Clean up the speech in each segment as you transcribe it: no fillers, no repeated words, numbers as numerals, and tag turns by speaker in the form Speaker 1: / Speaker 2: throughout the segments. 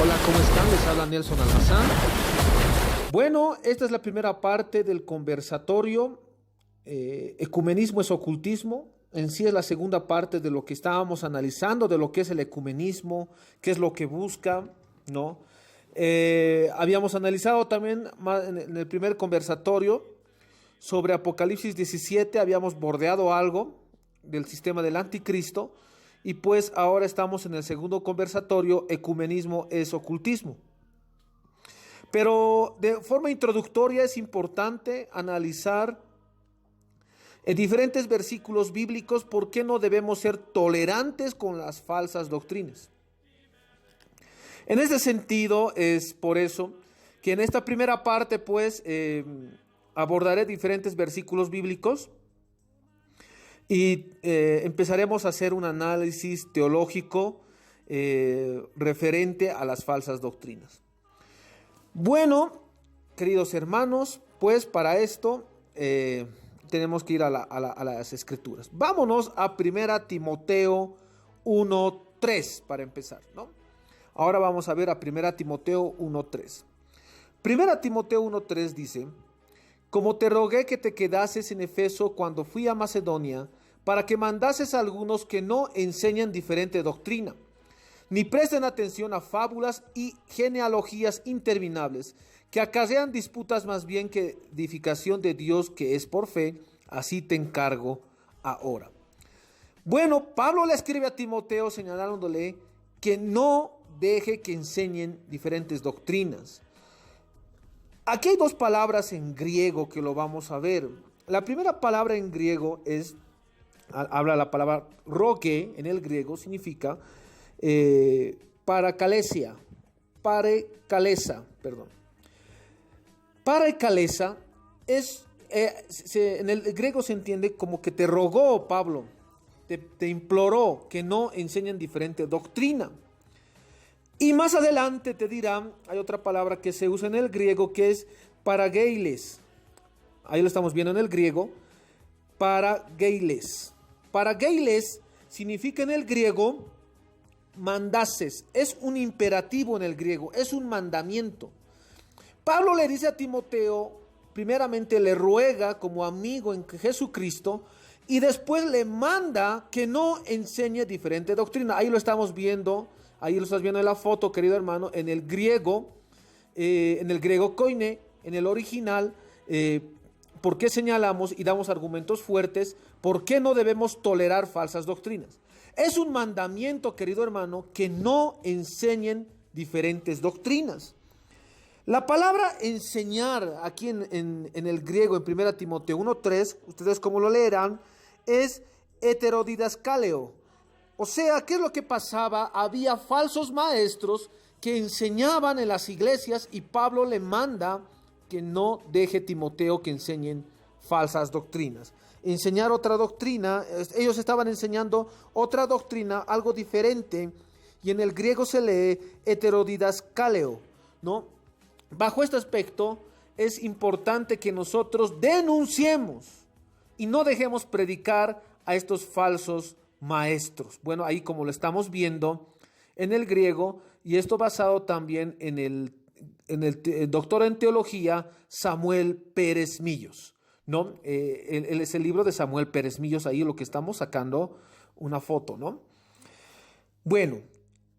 Speaker 1: Hola, ¿cómo están? Les habla Nelson Almazán. Bueno, esta es la primera parte del conversatorio. Ecumenismo es ocultismo. En sí es la segunda parte de lo que estábamos analizando, de lo que es el ecumenismo, qué es lo que busca, ¿no? Habíamos analizado también en el primer conversatorio sobre Apocalipsis 17, habíamos bordeado algo del sistema del anticristo, y pues ahora estamos en el segundo conversatorio, ecumenismo es ocultismo. Pero de forma introductoria es importante analizar en diferentes versículos bíblicos por qué no debemos ser tolerantes con las falsas doctrinas. En este sentido es por eso que en esta primera parte pues abordaré diferentes versículos bíblicos y empezaremos a hacer un análisis teológico referente a las falsas doctrinas. Bueno, queridos hermanos, pues para esto tenemos que ir a las escrituras. Vámonos a 1 Timoteo 1:3 para empezar, ¿no? Ahora vamos a ver a 1 Timoteo 1:3. 1 Timoteo 1:3 dice: como te rogué que te quedases en Efeso cuando fui a Macedonia, para que mandases a algunos que no enseñan diferente doctrina, ni presten atención a fábulas y genealogías interminables, que acarrean disputas más bien que edificación de Dios que es por fe. Así te encargo ahora. Bueno, Pablo le escribe a Timoteo señalándole que no deje que enseñen diferentes doctrinas. Aquí hay dos palabras en griego que lo vamos a ver. La primera palabra en griego habla la palabra roque, en el griego significa parakalesa. Parakalesa en el griego se entiende como que te rogó Pablo, te imploró que no enseñen diferente doctrina. Y más adelante te dirán, hay otra palabra que se usa en el griego que es parageiles. Ahí lo estamos viendo en el griego, parageiles. Parageiles significa en el griego mandases, es un imperativo en el griego, es un mandamiento. Pablo le dice a Timoteo, primeramente le ruega como amigo en Jesucristo, y después le manda que no enseñe diferente doctrina. Ahí lo estamos viendo. Ahí lo estás viendo en la foto, querido hermano, en el griego koine, en el original. ¿Por qué señalamos y damos argumentos fuertes? ¿Por qué no debemos tolerar falsas doctrinas? Es un mandamiento, querido hermano, que no enseñen diferentes doctrinas. La palabra enseñar aquí en el griego, en 1 Timoteo 1:3, ustedes como lo leerán, es heterodidascaleo. O sea, ¿qué es lo que pasaba? Había falsos maestros que enseñaban en las iglesias y Pablo le manda que no deje Timoteo que enseñen falsas doctrinas. Enseñar otra doctrina, ellos estaban enseñando otra doctrina, algo diferente, y en el griego se lee heterodidascaleo, ¿no? Bajo este aspecto es importante que nosotros denunciemos y no dejemos predicar a estos falsos maestros. Bueno, ahí como lo estamos viendo en el griego, y esto basado también en el doctor en teología Samuel Pérez Millos, ¿no? Él es el libro de Samuel Pérez Millos, ahí lo que estamos sacando una foto, ¿no? Bueno,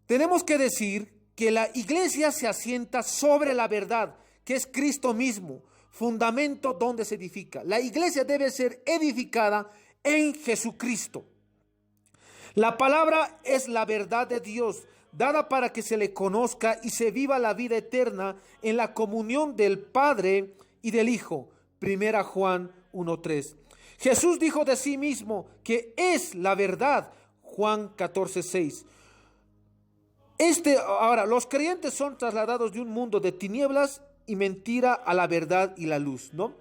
Speaker 1: tenemos que decir que la iglesia se asienta sobre la verdad, que es Cristo mismo, fundamento donde se edifica. La iglesia debe ser edificada en Jesucristo. La palabra es la verdad de Dios, dada para que se le conozca y se viva la vida eterna en la comunión del Padre y del Hijo. 1 Juan 1:3. Jesús dijo de sí mismo que es la verdad. Juan 14:6. Ahora, los creyentes son trasladados de un mundo de tinieblas y mentira a la verdad y la luz, ¿no?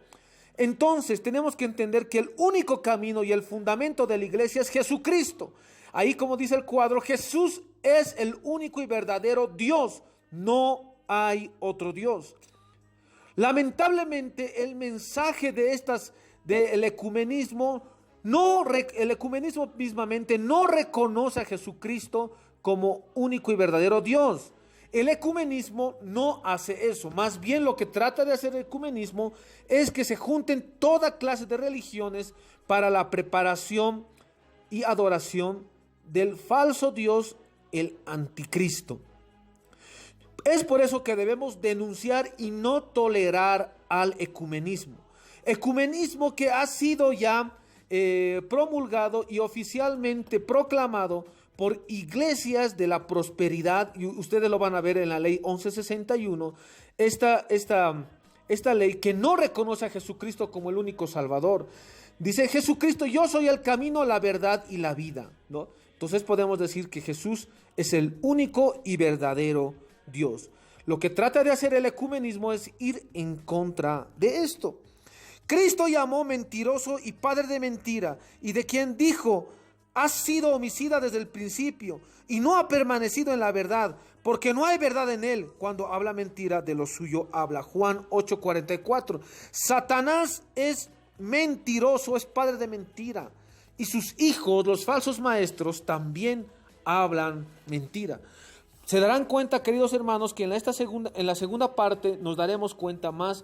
Speaker 1: Entonces tenemos que entender que el único camino y el fundamento de la iglesia es Jesucristo. Ahí, como dice el cuadro, Jesús es el único y verdadero Dios. No hay otro Dios. Lamentablemente, el mensaje del ecumenismo, el ecumenismo mismamente no reconoce a Jesucristo como único y verdadero Dios. El ecumenismo no hace eso. Más bien lo que trata de hacer el ecumenismo es que se junten toda clase de religiones para la preparación y adoración del falso Dios, el anticristo. Es por eso que debemos denunciar y no tolerar al ecumenismo. Ecumenismo que ha sido ya promulgado y oficialmente proclamado por iglesias de la prosperidad, y ustedes lo van a ver en la ley 1161, esta ley que no reconoce a Jesucristo como el único Salvador. Dice Jesucristo: yo soy el camino, la verdad y la vida, ¿no? Entonces podemos decir que Jesús es el único y verdadero Dios. Lo que trata de hacer el ecumenismo es ir en contra de esto. Cristo llamó mentiroso y padre de mentira, y de quien dijo: has sido homicida desde el principio y no ha permanecido en la verdad, porque no hay verdad en él. Cuando habla mentira, de lo suyo habla. Juan 8:44. Satanás es mentiroso, es padre de mentira, y sus hijos, los falsos maestros, también hablan mentira. Se darán cuenta, queridos hermanos, que en la segunda parte nos daremos cuenta más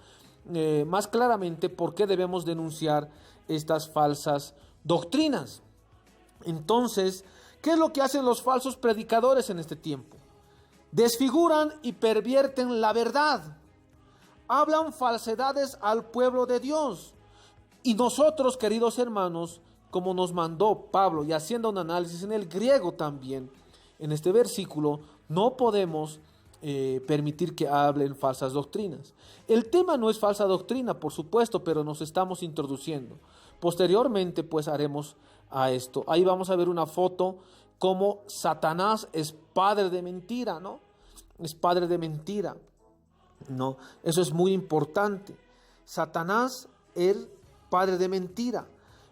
Speaker 1: claramente por qué debemos denunciar estas falsas doctrinas. Entonces, ¿qué es lo que hacen los falsos predicadores en este tiempo? Desfiguran y pervierten la verdad. Hablan falsedades al pueblo de Dios. Y nosotros, queridos hermanos, como nos mandó Pablo, y haciendo un análisis en el griego también, en este versículo, no podemos permitir que hablen falsas doctrinas. El tema no es falsa doctrina, por supuesto, pero nos estamos introduciendo. Posteriormente, pues, haremos a esto. Ahí vamos a ver una foto como Satanás es padre de mentira, ¿no? Es padre de mentira, ¿no? Eso es muy importante. Satanás es padre de mentira.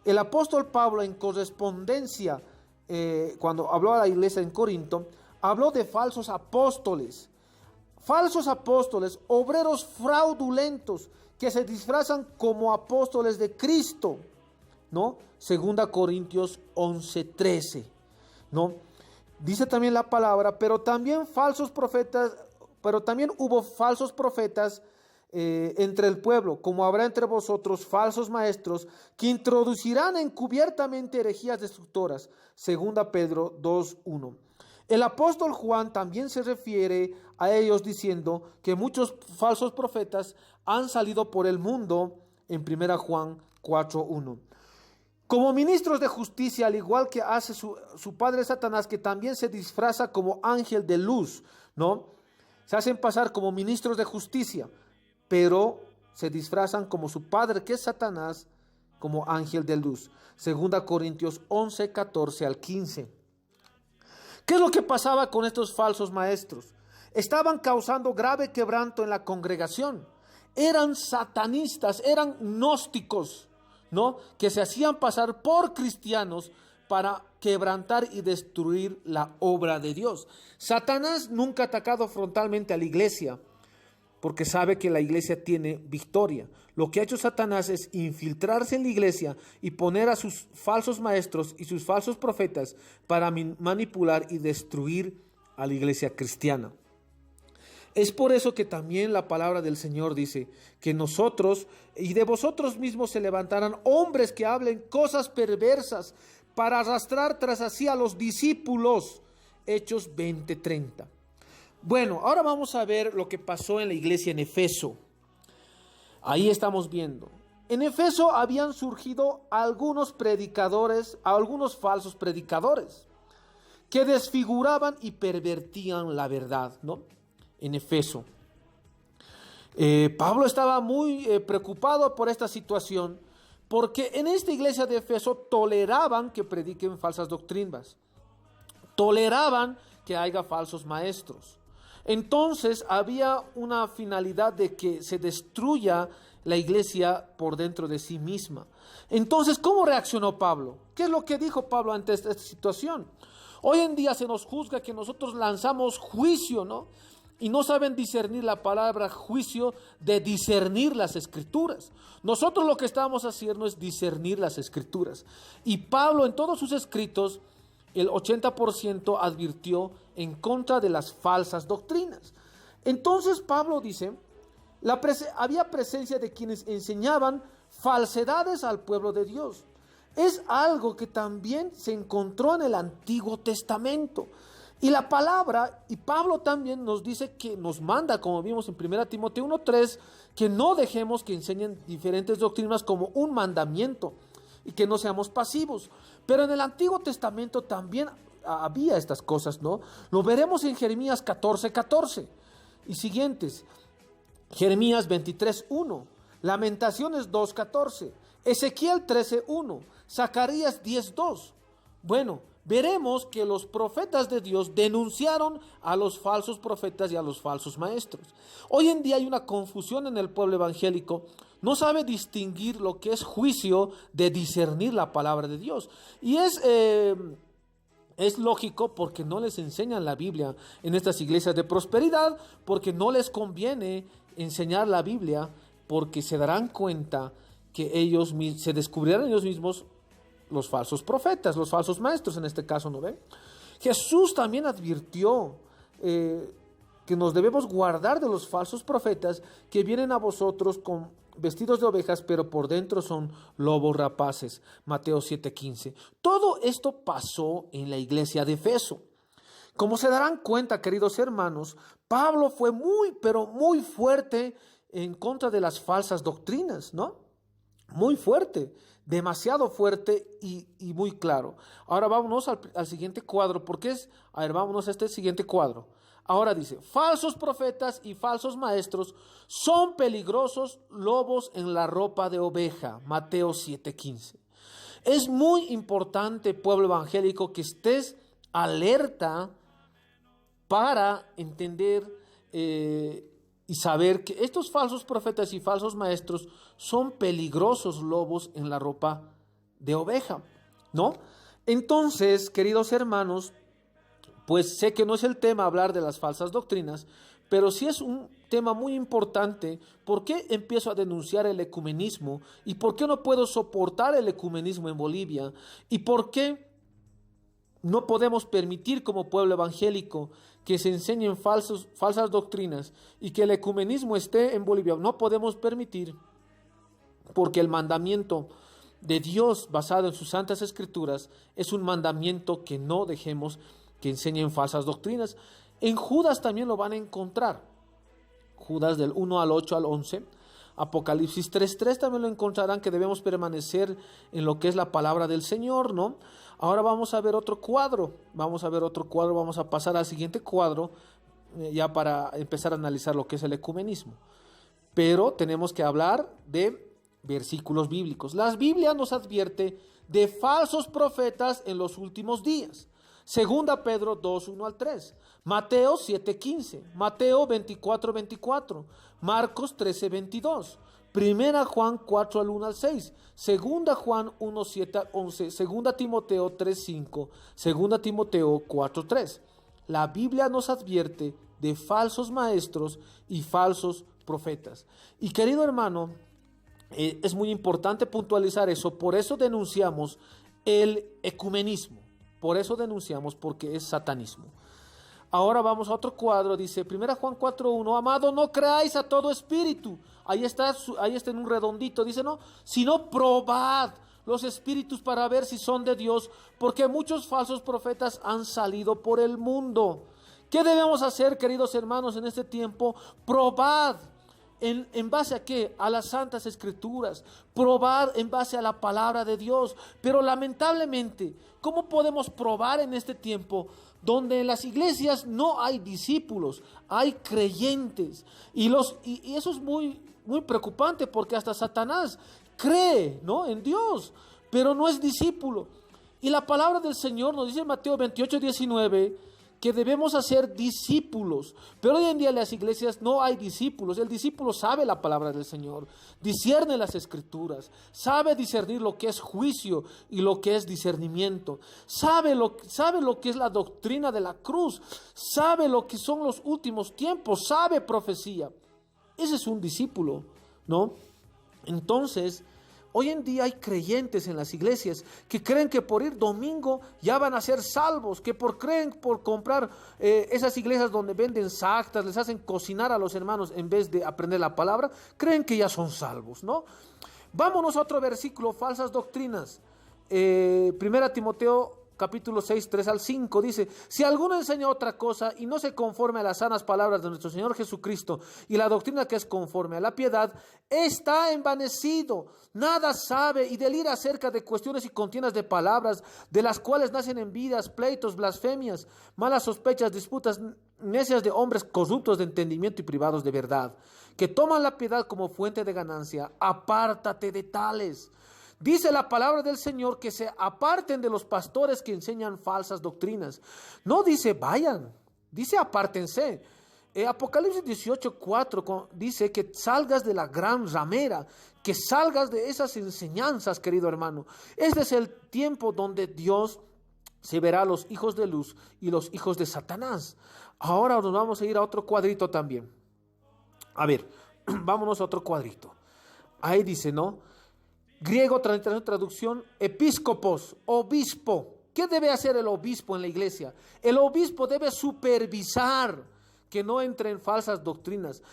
Speaker 1: El apóstol Pablo, en correspondencia, cuando habló a la iglesia en Corinto, habló de falsos apóstoles, obreros fraudulentos que se disfrazan como apóstoles de Cristo, ¿no? Segunda Corintios 11:13, ¿no? Dice también la palabra: pero también hubo falsos profetas entre el pueblo, como habrá entre vosotros falsos maestros que introducirán encubiertamente herejías destructoras. Segunda Pedro 2:1. El apóstol Juan también se refiere a ellos diciendo que muchos falsos profetas han salido por el mundo en 1 Juan 4:1. Como ministros de justicia, al igual que hace su padre Satanás, que también se disfraza como ángel de luz, ¿no? Se hacen pasar como ministros de justicia, pero se disfrazan como su padre, que es Satanás, como ángel de luz. Segunda Corintios 11:14-15. ¿Qué es lo que pasaba con estos falsos maestros? Estaban causando grave quebranto en la congregación. Eran satanistas, eran gnósticos, ¿no? Que se hacían pasar por cristianos para quebrantar y destruir la obra de Dios. Satanás nunca ha atacado frontalmente a la iglesia, porque sabe que la iglesia tiene victoria. Lo que ha hecho Satanás es infiltrarse en la iglesia y poner a sus falsos maestros y sus falsos profetas para manipular y destruir a la iglesia cristiana. Es por eso que también la palabra del Señor dice que nosotros y de vosotros mismos se levantarán hombres que hablen cosas perversas para arrastrar tras sí a los discípulos. Hechos 20:30. Bueno, ahora vamos a ver lo que pasó en la iglesia en Efeso. Ahí estamos viendo. En Efeso habían surgido algunos predicadores, algunos falsos predicadores, que desfiguraban y pervertían la verdad, ¿no? En Efeso. Pablo estaba muy preocupado por esta situación, porque en esta iglesia de Efeso toleraban que prediquen falsas doctrinas, toleraban que haya falsos maestros. Entonces había una finalidad de que se destruya la iglesia por dentro de sí misma. Entonces, ¿cómo reaccionó Pablo? ¿Qué es lo que dijo Pablo ante esta situación? Hoy en día se nos juzga que nosotros lanzamos juicio, ¿no? Y no saben discernir la palabra juicio de discernir las escrituras. Nosotros lo que estamos haciendo es discernir las escrituras. Y Pablo en todos sus escritos el 80% advirtió en contra de las falsas doctrinas. Entonces Pablo dice, había presencia de quienes enseñaban falsedades al pueblo de Dios. Es algo que también se encontró en el Antiguo Testamento. Y la palabra, y Pablo también nos dice que nos manda, como vimos en 1 Timoteo 1:3, que no dejemos que enseñen diferentes doctrinas como un mandamiento y que no seamos pasivos. Pero en el Antiguo Testamento también había estas cosas, ¿no? Lo veremos en Jeremías 14:14 y siguientes. Jeremías 23:1, Lamentaciones 2:14, Ezequiel 13:1, Zacarías 10:2. Bueno, veremos que los profetas de Dios denunciaron a los falsos profetas y a los falsos maestros. Hoy en día hay una confusión en el pueblo evangélico. No sabe distinguir lo que es juicio de discernir la palabra de Dios. Y es lógico porque no les enseñan la Biblia en estas iglesias de prosperidad, porque no les conviene enseñar la Biblia, porque se darán cuenta que ellos se descubrirán ellos mismos los falsos profetas, los falsos maestros en este caso, ¿no ven? Jesús también advirtió que nos debemos guardar de los falsos profetas que vienen a vosotros con vestidos de ovejas, pero por dentro son lobos rapaces. Mateo 7:15. Todo esto pasó en la iglesia de Efeso. Como se darán cuenta, queridos hermanos, Pablo fue pero muy fuerte en contra de las falsas doctrinas, ¿no? Muy fuerte, demasiado fuerte y muy claro. Ahora vámonos al siguiente cuadro, vámonos a este siguiente cuadro. Ahora dice, falsos profetas y falsos maestros son peligrosos lobos en la ropa de oveja. Mateo 7:15. Es muy importante, pueblo evangélico, que estés alerta para entender y saber que estos falsos profetas y falsos maestros son peligrosos lobos en la ropa de oveja, ¿no? Entonces, queridos hermanos, pues sé que no es el tema hablar de las falsas doctrinas, pero sí es un tema muy importante. ¿Por qué empiezo a denunciar el ecumenismo? ¿Y por qué no puedo soportar el ecumenismo en Bolivia? ¿Y por qué no podemos permitir como pueblo evangélico que se enseñen falsas doctrinas y que el ecumenismo esté en Bolivia? No podemos permitir, porque el mandamiento de Dios basado en sus santas escrituras es un mandamiento que no dejemos que enseñen falsas doctrinas. En Judas también lo van a encontrar. Judas del 1 al 8 al 11. Apocalipsis 3:3 también lo encontrarán, que debemos permanecer en lo que es la palabra del Señor, ¿no? Ahora vamos a ver otro cuadro. Vamos a pasar al siguiente cuadro, ya para empezar a analizar lo que es el ecumenismo. Pero tenemos que hablar de versículos bíblicos. La Biblia nos advierte de falsos profetas en los últimos días. Segunda Pedro 2:1 al 3, Mateo 7:15, Mateo 24:24, Marcos 13:22, Primera Juan 4 al 1 al 6, Segunda Juan 1:7 al 11, Segunda Timoteo 3:5, Segunda Timoteo 4:3. La Biblia nos advierte de falsos maestros y falsos profetas. Y querido hermano, es muy importante puntualizar eso. Por eso denunciamos el ecumenismo. Por eso denunciamos, porque es satanismo. Ahora vamos a otro cuadro. Dice 1 Juan 4:1, amado, no creáis a todo espíritu. Ahí está en un redondito. Dice, no, sino probad los espíritus para ver si son de Dios, porque muchos falsos profetas han salido por el mundo. ¿Qué debemos hacer, queridos hermanos, en este tiempo? Probad. ¿En base a qué? A las santas escrituras. Probar en base a la palabra de Dios. Pero lamentablemente, ¿cómo podemos probar en este tiempo donde en las iglesias no hay discípulos, hay creyentes? Y eso es muy, muy preocupante, porque hasta Satanás cree, ¿no?, en Dios, pero no es discípulo. Y la palabra del Señor nos dice en Mateo 28:19 que debemos hacer discípulos. Pero hoy en día en las iglesias no hay discípulos. El discípulo sabe la palabra del Señor, discierne las escrituras, sabe discernir lo que es juicio y lo que es discernimiento, sabe lo que es la doctrina de la cruz, sabe lo que son los últimos tiempos, sabe profecía. Ese es un discípulo, ¿no? Entonces, Hoy en día hay creyentes en las iglesias que creen que por ir domingo ya van a ser salvos, que creen por comprar esas iglesias donde venden sactas, les hacen cocinar a los hermanos en vez de aprender la palabra, creen que ya son salvos, ¿no? Vámonos a otro versículo, falsas doctrinas. Primera Timoteo capítulo 6, 3 al 5 dice: si alguno enseña otra cosa y no se conforme a las sanas palabras de nuestro Señor Jesucristo y la doctrina que es conforme a la piedad, está envanecido, nada sabe y delira acerca de cuestiones y contiendas de palabras, de las cuales nacen envidias, pleitos, blasfemias, malas sospechas, disputas necias de hombres corruptos de entendimiento y privados de verdad, que toman la piedad como fuente de ganancia. Apártate de tales. Dice la palabra del Señor que se aparten de los pastores que enseñan falsas doctrinas. No dice vayan, dice apártense. Apocalipsis 18:4 dice que salgas de la gran ramera, que salgas de esas enseñanzas, querido hermano. Este es el tiempo donde Dios se verá a los hijos de luz y los hijos de Satanás. Ahora nos vamos a ir a otro cuadrito también. A ver, vámonos a otro cuadrito. Ahí dice, ¿no? Griego, traducción, episcopos, obispo. ¿Qué debe hacer el obispo en la iglesia? El obispo debe supervisar que no entre en falsas doctrinas.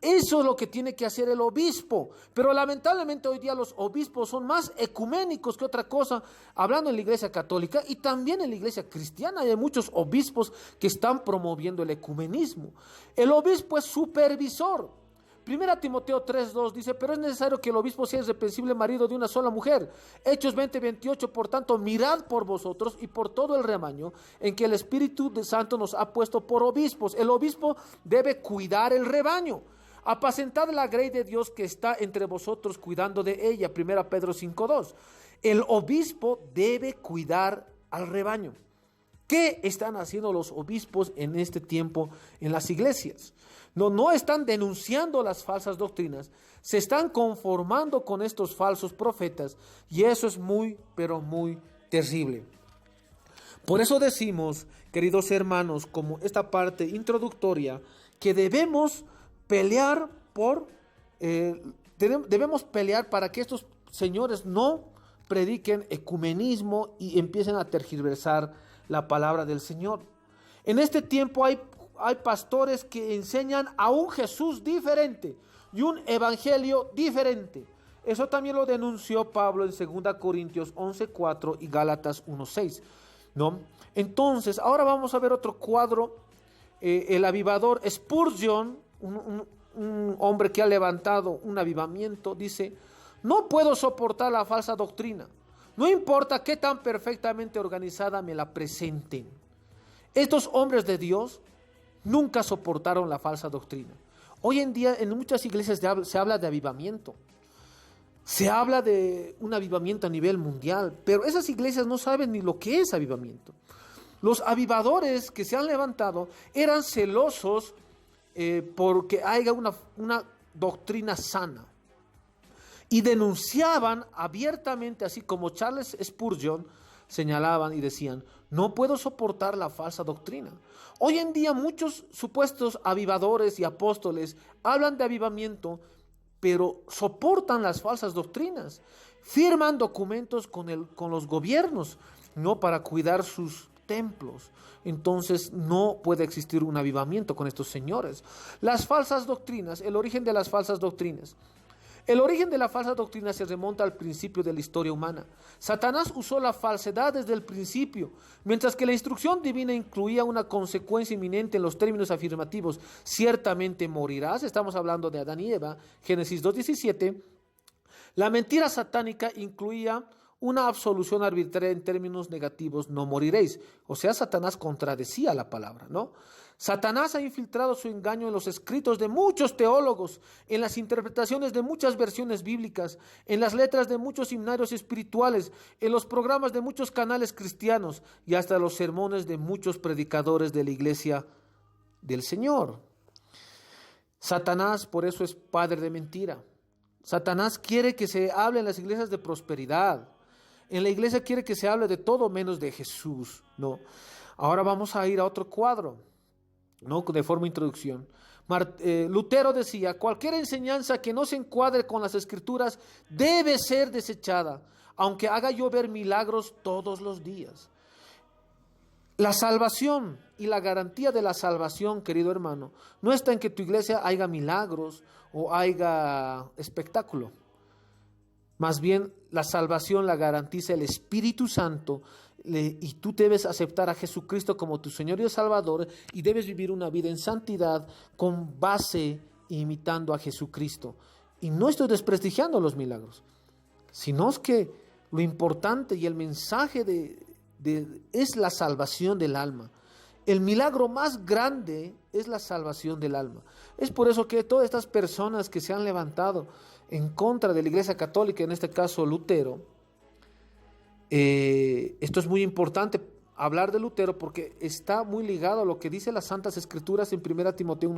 Speaker 1: Eso es lo que tiene que hacer el obispo. Pero lamentablemente hoy día los obispos son más ecuménicos que otra cosa, hablando en la iglesia católica y también en la iglesia cristiana. Hay muchos obispos que están promoviendo el ecumenismo. El obispo es supervisor. Primera Timoteo 3:2 dice: pero es necesario que el obispo sea irreprensible marido de una sola mujer. Hechos 20:28, por tanto, mirad por vosotros y por todo el rebaño en que el Espíritu Santo nos ha puesto por obispos. El obispo debe cuidar el rebaño. Apacentad la grey de Dios que está entre vosotros, cuidando de ella. Primera Pedro 5:2. El obispo debe cuidar al rebaño. ¿Qué están haciendo los obispos en este tiempo en las iglesias? No están denunciando las falsas doctrinas, se están conformando con estos falsos profetas, y eso es muy, pero muy terrible. Por eso decimos, queridos hermanos, como esta parte introductoria, que debemos pelear para que estos señores no prediquen ecumenismo y empiecen a tergiversar la palabra del Señor. En este tiempo hay pastores que enseñan a un Jesús diferente y un evangelio diferente. Eso también lo denunció Pablo en 2 Corintios 11:4 y Gálatas 1:6, ¿no? Entonces, ahora vamos a ver otro cuadro. El avivador Spurgeon, un hombre que ha levantado un avivamiento, dice: no puedo soportar la falsa doctrina, no importa qué tan perfectamente organizada me la presenten. Estos hombres de Dios nunca soportaron la falsa doctrina. Hoy en día en muchas iglesias se habla de avivamiento. Se habla de un avivamiento a nivel mundial, pero esas iglesias no saben ni lo que es avivamiento. Los avivadores que se han levantado eran celosos porque haya una doctrina sana. Y denunciaban abiertamente, así como Charles Spurgeon, señalaban y decían: no puedo soportar la falsa doctrina. Hoy en día muchos supuestos avivadores y apóstoles hablan de avivamiento, pero soportan las falsas doctrinas, firman documentos con los gobiernos, no para cuidar sus templos. Entonces no puede existir un avivamiento con estos señores. Las falsas doctrinas, el origen de las falsas doctrinas. El origen de la falsa doctrina se remonta al principio de la historia humana. Satanás usó la falsedad desde el principio, mientras que la instrucción divina incluía una consecuencia inminente en los términos afirmativos: ciertamente morirás. Estamos hablando de Adán y Eva, Génesis 2:17. La mentira satánica incluía una absolución arbitraria en términos negativos: no moriréis. O sea, Satanás contradecía la palabra, ¿no? Satanás ha infiltrado su engaño en los escritos de muchos teólogos, en las interpretaciones de muchas versiones bíblicas, en las letras de muchos himnarios espirituales, en los programas de muchos canales cristianos y hasta los sermones de muchos predicadores de la iglesia del Señor. Satanás por eso es padre de mentira. Satanás quiere que se hable en las iglesias de prosperidad. En la iglesia quiere que se hable de todo menos de Jesús, ¿no? Ahora vamos a ir a otro cuadro, ¿no? De forma introducción. Lutero decía, cualquier enseñanza que no se encuadre con las Escrituras debe ser desechada, aunque haga llover milagros todos los días. La salvación y la garantía de la salvación, querido hermano, no está en que tu iglesia haya milagros o haya espectáculo. Más bien, la salvación la garantiza el Espíritu Santo, y tú debes aceptar a Jesucristo como tu Señor y Salvador, y debes vivir una vida en santidad con base imitando a Jesucristo. Y no estoy desprestigiando los milagros, sino es que lo importante y el mensaje es la salvación del alma. El milagro más grande es la salvación del alma. Es por eso que todas estas personas que se han levantado en contra de la Iglesia Católica, en este caso Lutero, esto es muy importante hablar de Lutero porque está muy ligado a lo que dice las Santas Escrituras en 1 Timoteo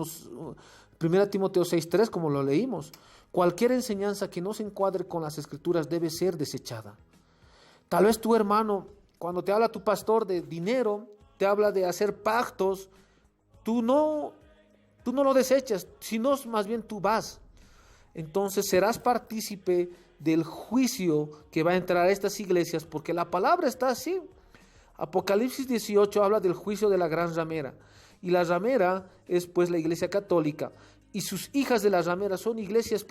Speaker 1: 6:3, como lo leímos. Cualquier enseñanza que no se encuadre con las Escrituras debe ser desechada. Tal vez tu hermano, cuando te habla tu pastor de dinero, te habla de hacer pactos, tú no lo desechas, sino más bien tú vas. Entonces serás partícipe del juicio que va a entrar a estas iglesias, porque la palabra está así. Apocalipsis 18 habla del juicio de la gran ramera, y la ramera es pues la iglesia católica, y sus hijas de la ramera son iglesias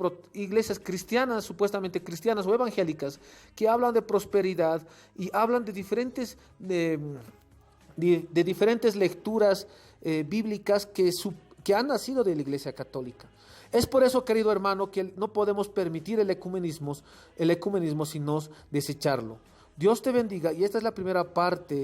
Speaker 1: cristianas, supuestamente cristianas o evangélicas, que hablan de prosperidad y hablan de diferentes lecturas bíblicas que han nacido de la iglesia católica. Es por eso, querido hermano, que no podemos permitir el ecumenismo, sino desecharlo. Dios te bendiga, y esta es la primera parte